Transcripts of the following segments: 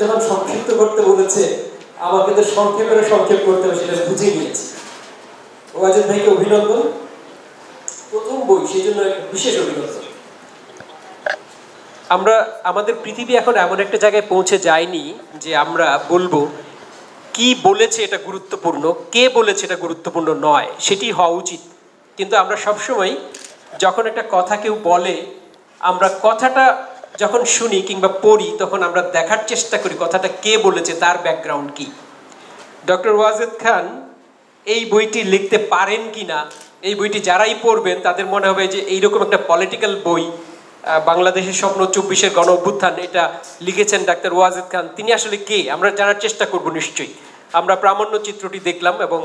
যখন সংক্ষিপ্ত করতে বলেছে আমাকে তো সংক্ষেপ করতে হবে সেটা বুঝে নিয়েছি। ওয়াজেদ ভাইকে অভিনন্দন, প্রথম বই সেই জন্য বিশেষ অভিনন্দন। আমরা আমাদের পৃথিবী এখন এমন একটা জায়গায় পৌঁছে যায়নি যে আমরা বলবো কি বলেছে এটা গুরুত্বপূর্ণ, কে বলেছে এটা গুরুত্বপূর্ণ নয়, সেটি হওয়া উচিত। কিন্তু আমরা সবসময় যখন একটা কথা কেউ বলে, আমরা কথাটা যখন শুনি কিংবা পড়ি তখন আমরা দেখার চেষ্টা করি কথাটা কে বলেছে, তার ব্যাকগ্রাউন্ড কি। ডক্টর ওয়াজেদ খান এই বইটি লিখতে পারেন কি না, এই বইটি যারাই পড়বেন তাদের মনে হবে যে এইরকম একটা পলিটিক্যাল বই, বাংলাদেশের স্বপ্ন 24-এর গণ অভ্যুত্থান, এটা লিখেছেন ডাক্তার ওয়াজেদ খান। তিনি আসলে কে আমরা জানার চেষ্টা করব নিশ্চয়ই। আমরা প্রামাণ্য চিত্রটি দেখলাম এবং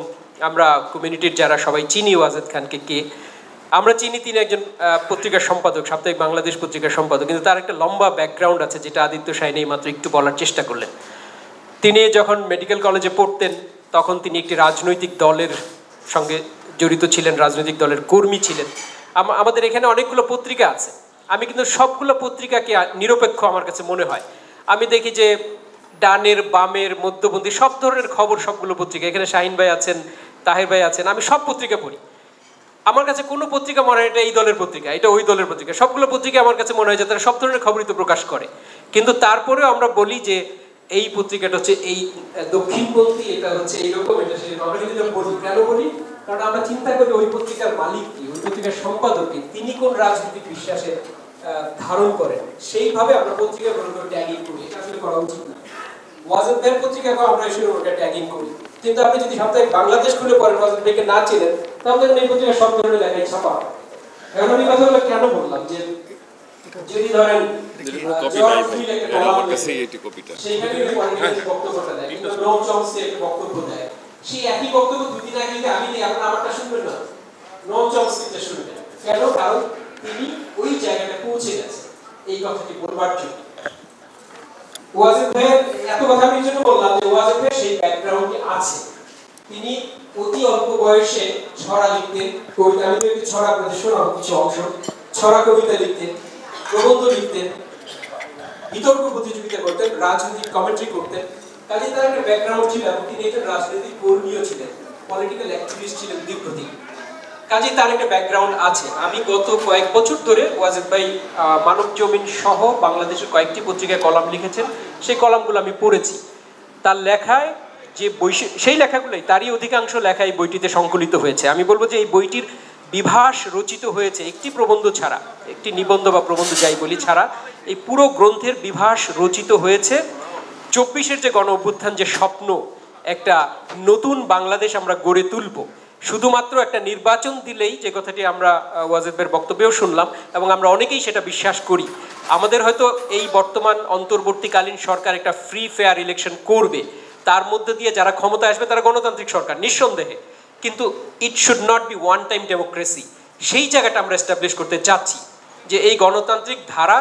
আমরা কমিউনিটির যারা সবাই চিনি ওয়াজেদ খানকে কে, আমরা চিনি তিনি একজন পত্রিকার সম্পাদক, সাপ্তাহিক বাংলাদেশ পত্রিকার সম্পাদক, কিন্তু তার একটা লম্বা ব্যাকগ্রাউন্ড আছে যেটা আদিত্য শাহিন এই মাত্র একটু বলার চেষ্টা করলেন। তিনি যখন মেডিকেল কলেজে পড়তেন তখন তিনি একটি রাজনৈতিক দলের সঙ্গে জড়িত ছিলেন, রাজনৈতিক দলের কর্মী ছিলেন। আমাদের এখানে অনেকগুলো পত্রিকা আছে, আমি কিন্তু সবগুলো পত্রিকাকে নিরপেক্ষ আমার কাছে মনে হয়। আমি দেখি যে ডানের বামের মধ্যপন্থী সব ধরনের খবর সবগুলো পত্রিকা, এখানে শাহিন ভাই আছেন, তাহের ভাই আছেন, আমি সব পত্রিকা পড়ি। আমার কাছে কোনো পত্রিকা মনে হয় এটা এই দলের পত্রিকা, এটা ওই দলের পত্রিকা, সবগুলো পত্রিকা আমার কাছে মনে হয় যে তারা সব ধরনের খবরই তো প্রকাশ করে। কিন্তু তারপরেও আমরা বলি যে এই পত্রিকাটা হচ্ছে এই দক্ষিণপন্থী, এটা হচ্ছে এইরকম, এটা সেই রকম। বলি কেন বলি? কারণ আমরা চিন্তা করি ওই পত্রিকার মালিক কি, ওই পত্রিকার সম্পাদক কি, তিনি কোন রাজনৈতিক বিশ্বাসে ধারণ করেন, সেইভাবে আমরা পত্রিকা ট্যাগিং করি। এটা আসলে করা উচিত না। ওয়াজেদ ভাইয়ের পত্রিকাকে আমরা এসে ওটা ট্যাগিং করি, কিন্তু আপনি যদি সাপ্তাহিক বাংলাদেশ খুলে পড়েন ওয়াজেদ ভাইকে না চেনেন তাহলে এই পত্রিকা সব ধরনের লেখাই ছাপা। এখন আমি কথাগুলো কেন বললাম যে যদি ধরেন বক্তব্যটা দেয় কিন্তু নোম চমস্কি একটা বক্তব্য দেয়, সেই একই বক্তব্য দুদিন আগে আমি দিই, আপনারা আমারটা শুনবেন না, নোম চমস্কিটা শুনবেন। কেন? কারণ তিনি ওই জায়গাটা পৌঁছে গেছে এই কথাটি বলবার জন্য। ওয়াজেদ ভাইয়ের এত কথা আমি জন্য বললাম যে ওয়াজেদ ভাইয়ের সেই ব্যাকগ্রাউন্ডে আছে। তিনি অতি অল্প বয়সে ছড়া লিখতেন, কবিতা, আমি একটু ছড়া আপনাদের শোনাবো কিছু অংশ। ছড়া কবিতা লিখতেন, প্রবন্ধ লিখতেন, বিতর্ক প্রতিযোগিতা করতেন, রাজনৈতিক কমেন্ট্রি করতেন। কাজে তার একটা ব্যাকগ্রাউন্ড ছিল এবং তিনি একজন রাজনৈতিক কর্মীও ছিলেন, পলিটিক্যাল অ্যাক্টিভিস্ট ছিলেন দীর্ঘদিন। কাজে তার একটা ব্যাকগ্রাউন্ড আছে। আমি গত কয়েক বছর ধরে ওয়াজেদ ভাই মানব জমিন সহ বাংলাদেশের কয়েকটি পত্রিকায় কলাম লিখেছেন, সেই কলামগুলো আমি পড়েছি। তার লেখায় যে বই, সেই লেখাগুলোই, তারই অধিকাংশ লেখা এই বইটিতে সংকলিত হয়েছে। আমি বলবো যে এই বইটির বিভাস রচিত হয়েছে একটি প্রবন্ধ ছাড়া, একটি নিবন্ধ বা প্রবন্ধ যাই বলি ছাড়া, এই পুরো গ্রন্থের বিভাস রচিত হয়েছে 24-এর যে গণ অভ্যুত্থান, যে স্বপ্ন, একটা নতুন বাংলাদেশ আমরা গড়ে তুলব, শুধুমাত্র একটা নির্বাচন দিলেই, যে কথাটি আমরা ওয়াজেদ ভাইয়ের বক্তব্যেও শুনলাম এবং আমরা অনেকেই সেটা বিশ্বাস করি, আমাদের হয়তো এই বর্তমান অন্তর্বর্তীকালীন সরকার একটা ফ্রি ফেয়ার ইলেকশন করবে, তার মধ্যে দিয়ে যারা ক্ষমতা আসবে তারা গণতান্ত্রিক সরকার নিঃসন্দেহে, কিন্তু it should not be one time democracy. সেই জায়গাটা আমরা এস্টাবলিশ করতে চাচ্ছি যে এই গণতান্ত্রিক ধারা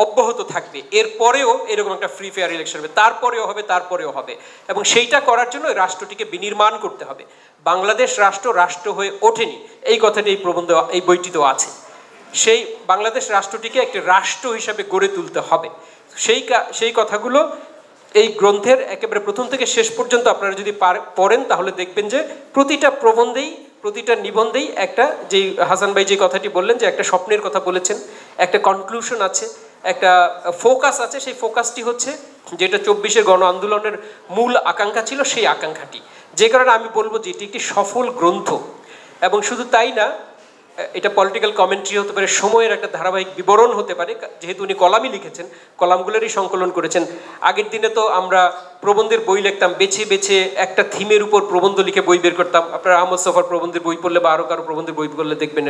অব্যাহত থাকবে, এরপরেও এরকম একটা ফ্রি ফেয়ার ইলেকশন হবে, তারপরেও হবে এবং সেইটা করার জন্য রাষ্ট্রটিকে বিনির্মাণ করতে হবে। বাংলাদেশ রাষ্ট্র হয়ে ওঠেনি, এই কথাটি এই প্রবন্ধ, এই বইটিতেও আছে। সেই বাংলাদেশ রাষ্ট্রটিকে একটি রাষ্ট্র হিসাবে গড়ে তুলতে হবে। সেই কথাগুলো এই গ্রন্থের একেবারে প্রথম থেকে শেষ পর্যন্ত আপনারা যদি পড়েন তাহলে দেখবেন যে প্রতিটা প্রবন্ধেই, প্রতিটা নিবন্ধেই একটা, যেই হাসান ভাই যে কথাটি বললেন যে একটা স্বপ্নের কথা বলেছেন, একটা কনক্লুশন আছে, একটা ফোকাস আছে। সেই ফোকাসটি হচ্ছে যেটা 24-এর গণ আন্দোলনের মূল আকাঙ্ক্ষা ছিল, সেই আকাঙ্ক্ষাটি। যে কারণে আমি বলবো যে এটি একটি সফল গ্রন্থ। এবং শুধু তাই না, এটা পলিটিক্যাল কমেন্ট্রি হতে পারে, সময়ের একটা ধারাবাহিক বিবরণ হতে পারে, যেহেতু উনি কলামই লিখেছেন, কলামগুলোরই সংকলন করেছেন। আগের দিনে তো আমরা প্রবন্ধের বই লিখতাম, বেছে বেছে একটা থিমের উপর প্রবন্ধ লিখে বই বের করতাম। আপনারা আহমদ সফার প্রবন্ধের বই পড়লে বা আরও কারো প্রবন্ধের বই পড়লে দেখবেন,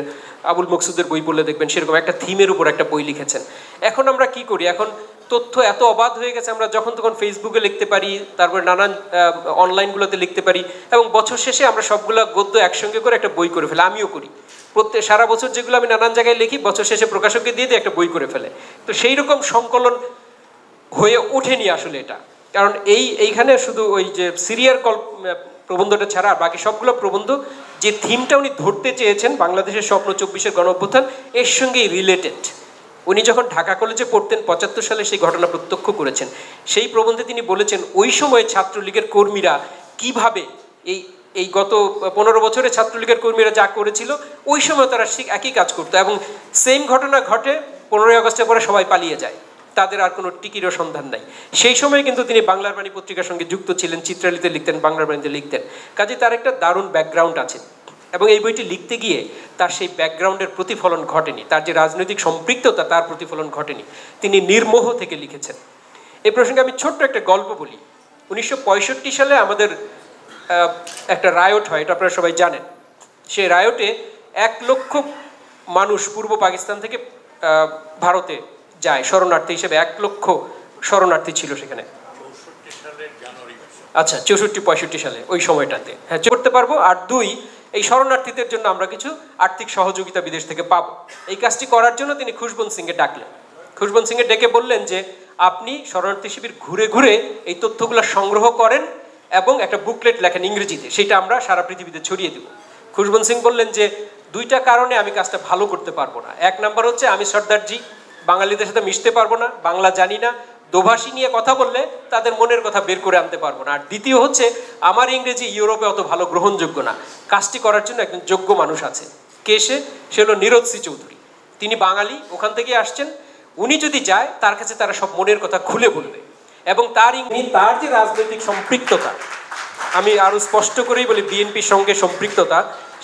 আবুল মকসুদের বই পড়লে দেখবেন সেরকম একটা থিমের উপর একটা বই লিখেছেন। এখন আমরা কি করি, এখন তথ্য এত অবাধ হয়ে গেছে, আমরা যখন তখন ফেসবুকে লিখতে পারি, তারপরে নানান অনলাইনগুলোতে লিখতে পারি এবং বছর শেষে আমরা সবগুলো গদ্য একসঙ্গে করে একটা বই করে ফেলে। আমিও করি, সারা বছর যেগুলো আমি নানান জায়গায় লিখি বছর শেষে প্রকাশককে দিয়ে একটা বই করে ফেলে। তো সেই রকম সংকলন হয়ে ওঠেনি আসলে এটা, কারণ এইখানে শুধু ওই যে সিরিয়ার প্রবন্ধটা ছাড়া বাকি সবগুলো প্রবন্ধ যে থিমটা উনি ধরতে চেয়েছেন, বাংলাদেশের স্বপ্ন 24-এর গণ অভ্যুত্থান, এর সঙ্গেই রিলেটেড। উনি যখন ঢাকা কলেজে পড়তেন ৭৫ সালে সেই ঘটনা প্রত্যক্ষ করেছেন। সেই প্রবন্ধে তিনি বলেছেন ওই সময় ছাত্রলীগের কর্মীরা কিভাবে এই গত ১৫ বছরে ছাত্রলীগের কর্মীরা যা করেছিল ওই সময় তারা একই কাজ করতো, এবং সেম ঘটনা ঘটে ১৫ই আগস্টের পরে সবাই পালিয়ে যায়, তাদের আর কোনো টিকিরও সন্ধান নাই। সেই সময় কিন্তু তিনি বাংলার বাণী পত্রিকার সঙ্গে যুক্ত ছিলেন, চিত্রালিতে লিখতেন, বাংলার বাণীতে লিখতেন, কাজে তার একটা দারুণ ব্যাকগ্রাউন্ড আছে। এবং এই বইটি লিখতে গিয়ে তার সেই ব্যাকগ্রাউন্ডের প্রতিফলন ঘটেনি, তার যে রাজনৈতিক সম্পৃক্ততা তার প্রতিফলন ঘটেনি, তিনি নির্মোহ থেকে লিখেছেন। এই প্রসঙ্গে আমি ছোট্ট একটা গল্প বলি। ১৯৬৫ সালে আমাদের একটা রায়ট হয়, এটা আপনারা সবাই জানেন। সেই রায়টে ১ লক্ষ মানুষ পূর্ব পাকিস্তান থেকে ভারতে যায় শরণার্থী হিসেবে। ১ লক্ষ শরণার্থী ছিল সেখানে। আচ্ছা, ৬৪-৬৫ সালে ওই সময়টাতে, হ্যাঁ করতে পারবো। আর ২, এই শরণার্থীদের জন্য আমরা কিছু আর্থিক সহযোগিতা বিদেশ থেকে পাবো। এই কাজটি করার জন্য তিনি খুশবন্ত সিংকে ডাকলেন। খুশবন্ত সিংকে ডেকে বললেন যে আপনি শরণার্থী শিবির ঘুরে ঘুরে এই তথ্যগুলো সংগ্রহ করেন এবং একটা বুকলেট লেখেন ইংরেজিতে, সেটা আমরা সারা পৃথিবীতে ছড়িয়ে দেব। খুশবন্ত সিং বললেন যে ২টা কারণে আমি কাজটা ভালো করতে পারবো না। ১ নাম্বার হচ্ছে আমি সর্দারজি, বাঙালিদের সাথে মিশতে পারবো না, বাংলা জানি না, দোভাষী নিয়ে কথা বললে তাদের মনের কথা বের করে আনতে পারবো না। আর দ্বিতীয় হচ্ছে আমার ইংরেজি ইউরোপে অত ভালো গ্রহণযোগ্য না, কাজটি করার জন্য একজন যোগ্য মানুষ আছে। কে সে? সে হলো নীরদ সি চৌধুরী। তিনি বাঙালি, ওখান থেকে আসছেন। উনি যদি যায় তার কাছে তারা সব মনের কথা খুলে বলবে, এবং তার যে রাজনৈতিক সম্পৃক্ততা, আমি আরও স্পষ্ট করেই বলি বিএনপির সঙ্গে সম্পৃক্ততা,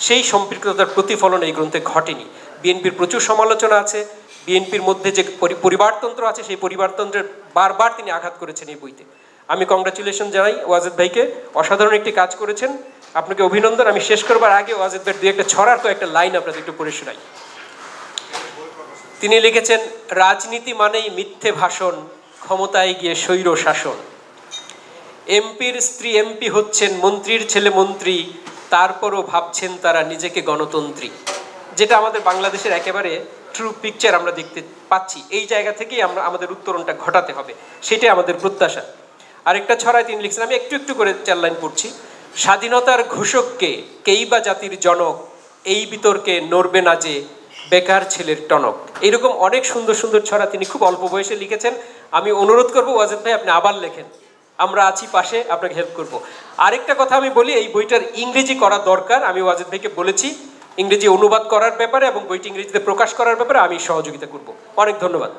সেই সম্পৃক্ততার প্রতিফলন এই গ্রন্থে ঘটেনি। বিএনপির প্রচুর সমালোচনা আছে, বিএনপির মধ্যে যে পরিবারতন্ত্র আছে সেই পরিবারতন্ত্রের বারবার তিনি আঘাত করেছেন এই বইতে। আমি কংগ্রাচুলেশন জানাই ওয়াজেদ ভাইকে, অসাধারণ একটি কাজ করেছেন, আপনাকে অভিনন্দন। আমি শেষ করবার আগে ওয়াজেদ ভাইয়ের ২-১টা ছড়ার কয়েকটা লাইন আপনাদের একটু পড়ে শোনাই। তিনি লিখেছেন, রাজনীতি মানেই মিথ্যে ভাষণ, ক্ষমতায় গিয়ে স্বৈর শাসন। এমপির স্ত্রী এমপি হচ্ছেন, মন্ত্রীর ছেলে মন্ত্রী, তারপরও ভাবছেন তারা নিজেকে গণতন্ত্রী। যেটা আমাদের বাংলাদেশের একেবারে ট্রু পিকচার আমরা দেখতে পাচ্ছি। এই জায়গা থেকেই আমরা আমাদের উত্তরণটা ঘটাতে হবে, সেটাই আমাদের প্রত্যাশা। আরেকটা ছড়ায় তিনি লিখছেন, আমি একটু একটু করে ৪ লাইন পড়ছি। স্বাধীনতার ঘোষককে কেই বা জাতির জনক, এই বিতর্কে নড়বে না যে বেকার ছেলের টনক। এইরকম অনেক সুন্দর সুন্দর ছড়া তিনি খুব অল্প বয়সে লিখেছেন। আমি অনুরোধ করবো ওয়াজেদ ভাই আপনি আবার লেখেন, আমরা আছি পাশে, আপনাকে হেল্প করব। আরেকটা কথা আমি বলি, এই বইটার ইংরেজি করা দরকার। আমি ওয়াজেদ ভাইকে বলেছি ইংরেজি অনুবাদ করার ব্যাপারে এবং বইটি ইংরেজিতে প্রকাশ করার ব্যাপারে আমি সহযোগিতা করব। অনেক ধন্যবাদ।